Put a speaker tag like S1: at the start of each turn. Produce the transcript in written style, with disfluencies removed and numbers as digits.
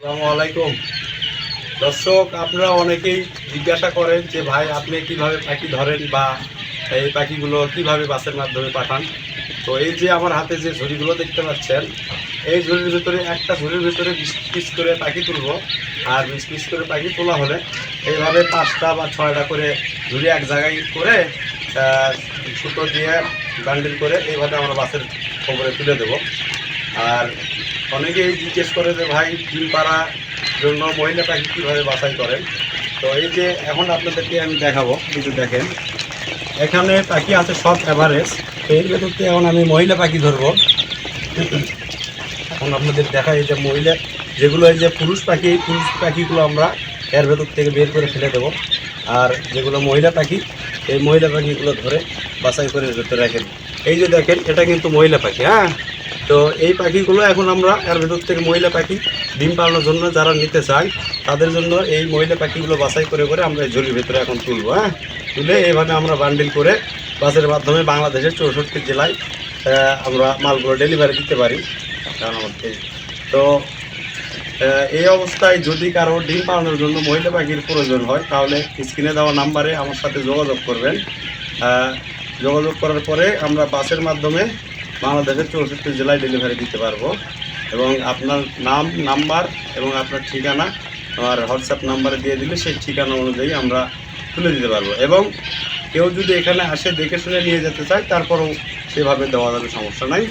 S1: আসসালামু আলাইকুম দর্শক, আপনারা অনেকেই জিজ্ঞাসা করেন যে ভাই আপনি কিভাবে পাখি ধরেন বা এই পাখিগুলো কিভাবে বাসের মাধ্যমে পাঠান। তো এই যে আমার হাতে যে ঝুড়িগুলো দেখতে পাচ্ছেন, এই ঝুড়ির ভিতরে একটা ঝুড়ির ভিতরে 20 পিস করে পাখি তুলবো। আর 20 পিস করে পাখি তোলা হলে এইভাবে 5টা বা 6টা করে ঝুড়ি এক জায়গায় করে সুতো দিয়ে বান্ডিল করে এইভাবে আমরা বাসের খবরে তুলে দেবো। আর অনেকেই জিজ্ঞেস করে যে ভাই ডিম পাড়ার জন্য মহিলা পাখি কীভাবে বাছাই করেন। তো এই যে এখন আপনাদেরকে আমি দেখাবো, কিন্তু দেখেন এখানে পাখি আছে সব অ্যাভারেজ। তো এর ভেতর থেকে এখন আমি মহিলা পাখি ধরবো। এখন আপনাদের দেখা এই যে মহিলা যেগুলো, এই যে পুরুষ পাখি, এই পুরুষ পাখিগুলো আমরা এর ভেতর থেকে বের করে ফেলে দেবো। আর যেগুলো মহিলা পাখি, এই মহিলা পাখিগুলো ধরে বাছাই করে ভেতরে রাখেন। এই যে দেখেন এটা কিন্তু মহিলা পাখি, হ্যাঁ। তো এই পাখিগুলো এখন আমরা এর ভেতর থেকে মহিলা পাখি ডিম পাড়ানোর জন্য যারা নিতে চায় তাদের জন্য এই মহিলা পাখিগুলো বাছাই করে করে আমরা এই ঝুলির ভেতরে এখন তুলবো, হ্যাঁ। তুলে এইভাবে আমরা বান্ডিল করে বাসের মাধ্যমে বাংলাদেশের 64 জেলায় আমরা মালগুলো ডেলিভারি দিতে পারি। কারণ আমাদের তো এই অবস্থায় যদি কারো ডিম পাড়ানোর জন্য মহিলা পাখির প্রয়োজন হয় তাহলে স্ক্রিনে দেওয়া নাম্বারে আমার সাথে যোগাযোগ করবেন। যোগাযোগ করার পরে আমরা বাসের মাধ্যমে বাংলাদেশের 64 জেলায় ডেলিভারি দিতে পারবো। এবং আপনার নাম, নাম্বার এবং আপনার ঠিকানা আমার হোয়াটসঅ্যাপ নাম্বারে দিয়ে দিলে সেই ঠিকানা অনুযায়ী আমরা তুলে দিতে পারবো। এবং কেউ যদি এখানে আসে দেখে শুনে নিয়ে যেতে চায় তারপরেও সেভাবে দেওয়া যাবে, সমস্যা নাই।